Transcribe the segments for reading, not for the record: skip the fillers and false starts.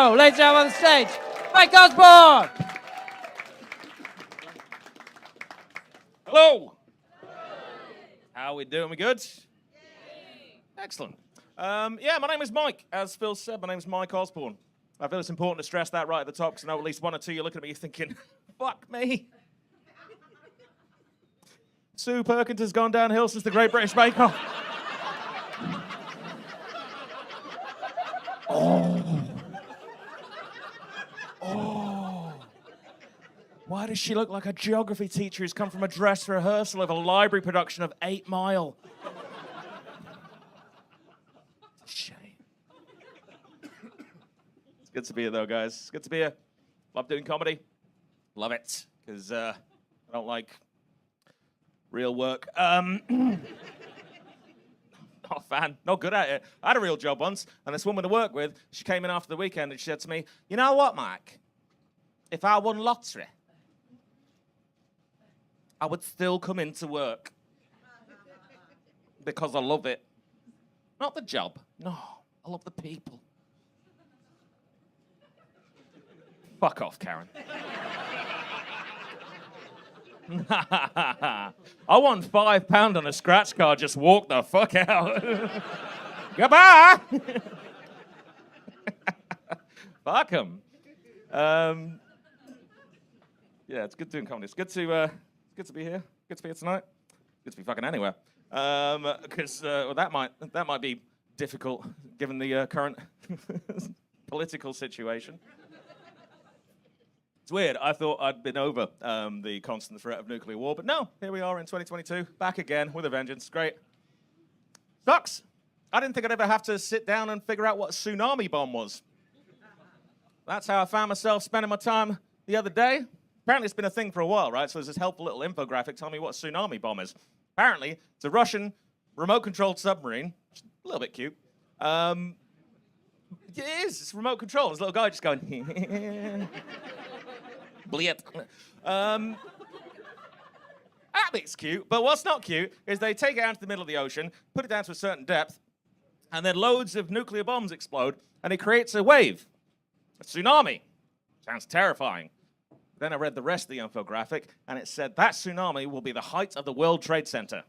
show. Ladies and gentlemen, on the stage, Mike Osbourne. Hello. How are we doing? We good? Excellent. My name is Mike. As Phil said, my name is Mike Osbourne. I feel it's important to stress that right at the top because I know at least one or two you're looking at me thinking, fuck me. Sue Perkins has gone downhill since the Great British Bake Off. Why does she look like a geography teacher who's come from a dress rehearsal of a library production of 8 Mile? Shame. It's good to be here, though, guys. It's good to be here. Love doing comedy. Love it, because I don't like real work. Not a fan. Not good at it. I had a real job once, and this woman to work with, she came in after the weekend and she said to me, "You know what, Mike? If I won lottery, I would still come into work because I love it. Not the job. No, I love the people." Fuck off, Karen. I won £5 on a scratch card. Just walk the fuck out. Goodbye. Fuck 'em. It's good doing comedy. It's good to be here. Good to be here tonight. Good to be fucking anywhere. Because that might be difficult given the current political situation. It's weird. I thought I'd been over the constant threat of nuclear war, but no, here we are in 2022, back again with a vengeance. Great. Sucks. I didn't think I'd ever have to sit down and figure out what a tsunami bomb was. That's how I found myself spending my time the other day. Apparently it's been a thing for a while, right? So there's this helpful little infographic telling me what a tsunami bomb is. Apparently, it's a Russian remote-controlled submarine. Which is a little bit cute. It is. It's remote control. There's a little guy just going... Bleep. That bit's cute, but what's not cute is they take it out to the middle of the ocean, put it down to a certain depth, and then loads of nuclear bombs explode, and it creates a wave. A tsunami. Sounds terrifying. Then I read the rest of the infographic, and it said that tsunami will be the height of the World Trade Center.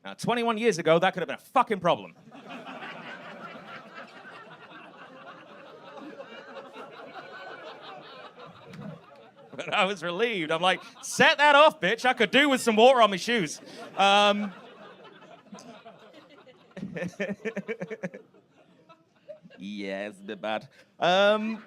Now, 21 years ago, that could have been a fucking problem. But I was relieved. I'm like, set that off, bitch. I could do with some water on my shoes. Yeah, it's a bit bad. Yeah.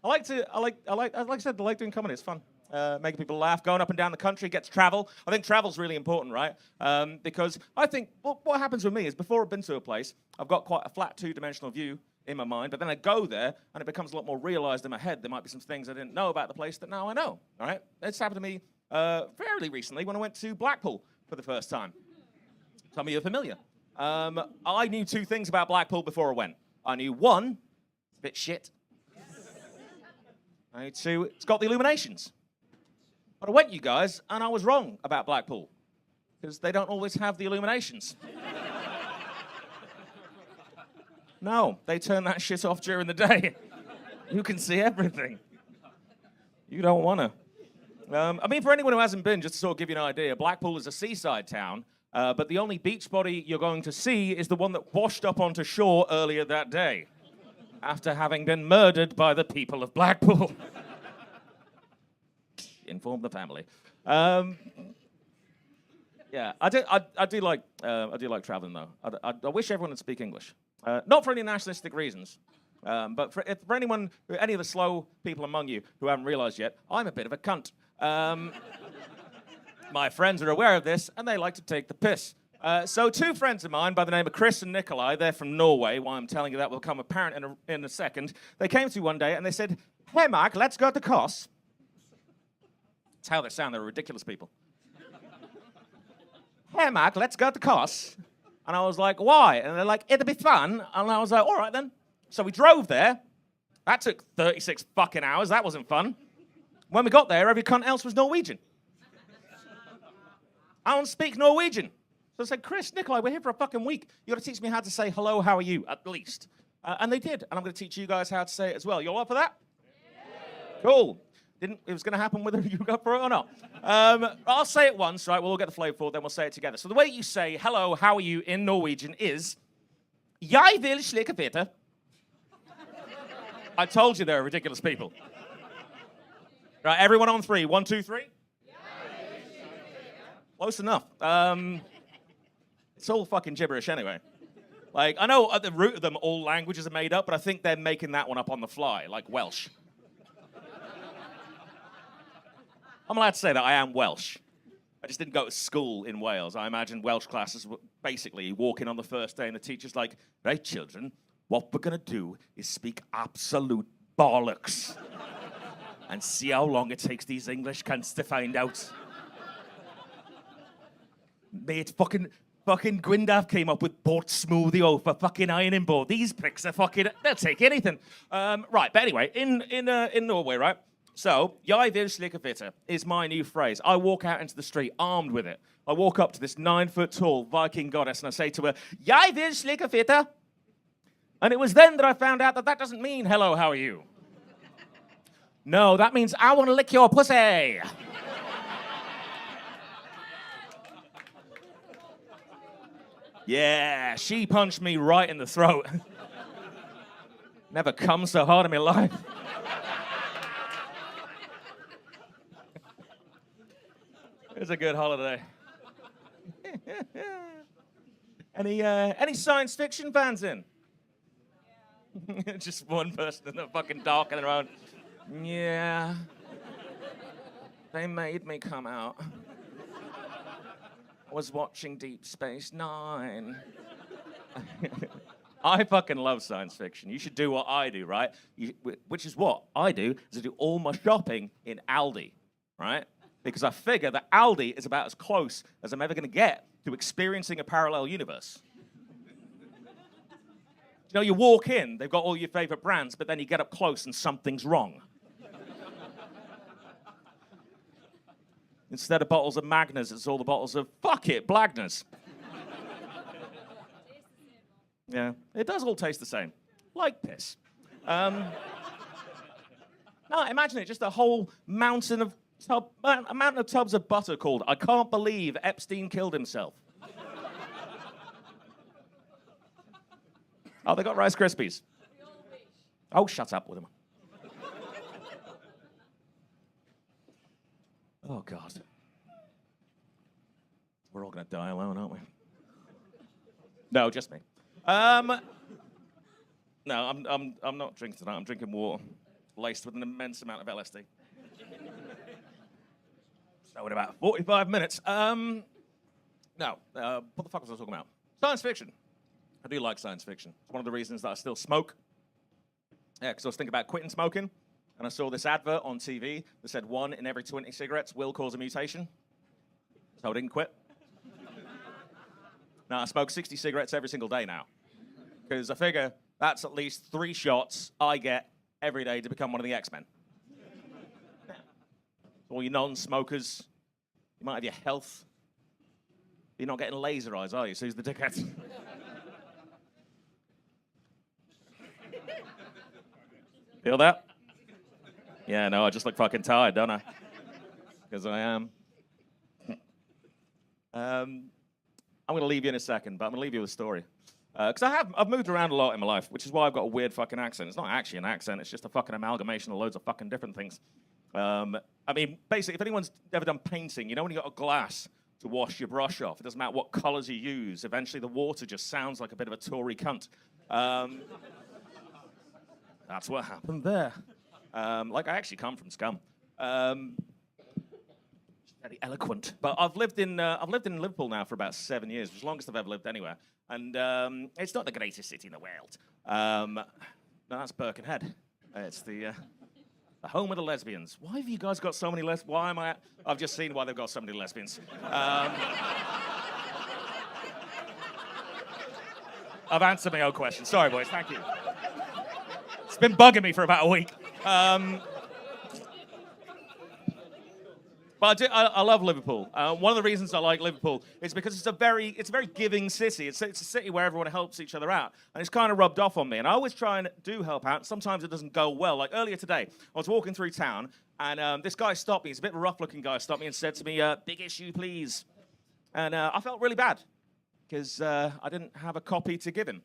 I like doing comedy. It's fun. Making people laugh, going up and down the country, get to travel. I think travel's really important, right? Because I think what happens with me is before I've been to a place, I've got quite a flat two-dimensional view in my mind, but then I go there and it becomes a lot more realized in my head. There might be some things I didn't know about the place that now I know, all right? It's happened to me fairly recently when I went to Blackpool for the first time. Some of you are familiar. I knew 2 things about Blackpool before I went. I knew 1, it's a bit shit. I knew 2, it's got the illuminations. But I went, you guys, and I was wrong about Blackpool because they don't always have the illuminations. No, they turn that shit off during the day. You can see everything. You don't want to. For anyone who hasn't been, just to sort of give you an idea, Blackpool is a seaside town, but the only beach body you're going to see is the one that washed up onto shore earlier that day, after having been murdered by the people of Blackpool. Inform the family. I do like traveling though. I wish everyone would speak English. Not for any nationalistic reasons, but for any of the slow people among you who haven't realised yet, I'm a bit of a cunt. My friends are aware of this, and they like to take the piss. So 2 friends of mine by the name of Chris and Nikolai, they're from Norway. Why I'm telling you that will become apparent in a second. They came to me one day and they said, "Hey, Mark, let's go to Kos." That's how they sound. They're ridiculous people. "Hey, Mark, let's go to Kos." And I was like, "Why?" And they're like, "It'll be fun." And I was like, "All right, then." So we drove there. That took 36 fucking hours. That wasn't fun. When we got there, every cunt else was Norwegian. I don't speak Norwegian. So I said, Chris, Nikolai, we're here for a fucking week. You got to teach me how to say hello, how are you, at least. And they did. And I'm going to teach you guys how to say it as well. You all up for that? Yeah. Cool. It was going to happen whether you go for it or not. I'll say it once, right? We'll all get the flavour for it, then we'll say it together. So the way you say hello, how are you in Norwegian is Jeg vil slikke fitte. I told you they're ridiculous people. Right, everyone on 3. 1, 2, 3. Close enough. It's all fucking gibberish anyway. Like, I know at the root of them, all languages are made up, but I think they're making that one up on the fly, like Welsh. I'm allowed to say that I am Welsh. I just didn't go to school in Wales. I imagine Welsh classes were basically walking on the first day and the teacher's like, right, children, what we're going to do is speak absolute bollocks and see how long it takes these English cunts to find out. Mate, fucking Gwyndaf came up with bought smoothie over fucking ironing board. These pricks are fucking, they'll take anything. Right, but anyway, in Norway, right? So, Jeg vil slikke fitte is my new phrase. I walk out into the street armed with it. I walk up to this 9-foot-tall Viking goddess and I say to her, Jeg vil slikke fitte. And it was then that I found out that doesn't mean, hello, how are you? No, that means, I want to lick your pussy. Yeah, she punched me right in the throat. Never come so hard in my life. It was a good holiday. Any science fiction fans in? Yeah. Just one person in the fucking dark and around. Yeah. They made me come out. I was watching Deep Space Nine. I fucking love science fiction. You should do what I do, right? Which is what I do, is I do all my shopping in Aldi, right? Because I figure that Aldi is about as close as I'm ever going to get to experiencing a parallel universe. You know, you walk in, they've got all your favorite brands, but then you get up close and something's wrong. Instead of bottles of Magners, it's all the bottles of, fuck it, Blagners. Yeah, it does all taste the same. Like piss. No, imagine it, just a whole mountain of tubs of butter called I Can't Believe Epstein Killed Himself. Oh, they got Rice Krispies. Oh, shut up with them. Oh, God. We're all going to die alone, aren't we? No, just me. No, I'm not drinking tonight. I'm drinking water laced with an immense amount of LSD. So in about 45 minutes. What the fuck was I talking about? Science fiction. I do like science fiction. It's one of the reasons that I still smoke. Yeah, because I was thinking about quitting smoking, and I saw this advert on TV that said 1 in every 20 cigarettes will cause a mutation. So I didn't quit. Now, I smoke 60 cigarettes every single day now. Because I figure that's at least 3 shots I get every day to become one of the X-Men. All you non-smokers, you might have your health. You're not getting laser eyes, are you? So who's the dickhead? Feel that? Yeah, no, I just look fucking tired, don't I? Because I am. I'm going to leave you in a second, but I'm going to leave you with a story. Because I've moved around a lot in my life, which is why I've got a weird fucking accent. It's not actually an accent, it's just a fucking amalgamation of loads of fucking different things. I mean, basically, if anyone's ever done painting, you know when you got a glass to wash your brush off, it doesn't matter what colors you use, eventually the water just sounds like a bit of a Tory cunt. That's what happened there. Like, I actually come from Scum. Very eloquent. But I've lived in Liverpool now for about 7 years, which is the longest I've ever lived anywhere. And it's not the greatest city in the world. No, that's Birkenhead. It's the home of the lesbians. Why have you guys got so many lesbians? Why am I? I've just seen why they've got so many lesbians. I've answered my own question. Sorry, boys. Thank you. It's been bugging me for about a week. But I love Liverpool. One of the reasons I like Liverpool is because it's a very giving city. It's a city where everyone helps each other out, and it's kind of rubbed off on me. And I always try and do help out. Sometimes it doesn't go well. Like earlier today, I was walking through town, and this guy stopped me. He's a bit of a rough-looking guy. Stopped me and said to me, "Big issue, please." And I felt really bad because I didn't have a copy to give him.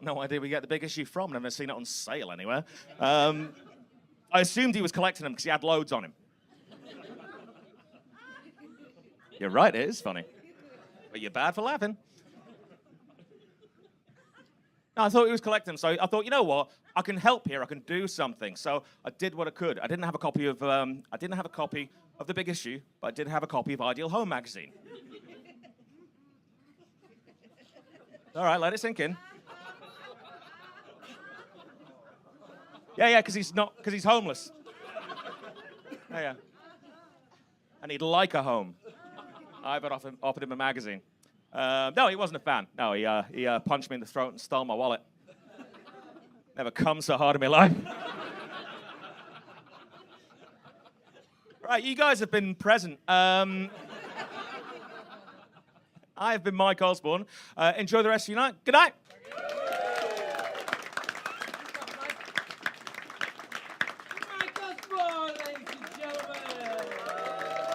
No idea where we get the big issue from. Never seen it on sale anywhere. I assumed he was collecting them because he had loads on him. You're right, it is funny. But you're bad for laughing. No, I thought he was collecting them, so I thought, you know what? I can help here. I can do something. So I did what I could. I didn't have a copy of the big issue, but I did have a copy of Ideal Home magazine. All right, let it sink in. Yeah, because he's homeless. Yeah. And he'd like a home. I've offered him a magazine. No, he wasn't a fan. No, he punched me in the throat and stole my wallet. Never come so hard in my life. Right, you guys have been present. I have been Mike Osbourne. Enjoy the rest of your night. Good night.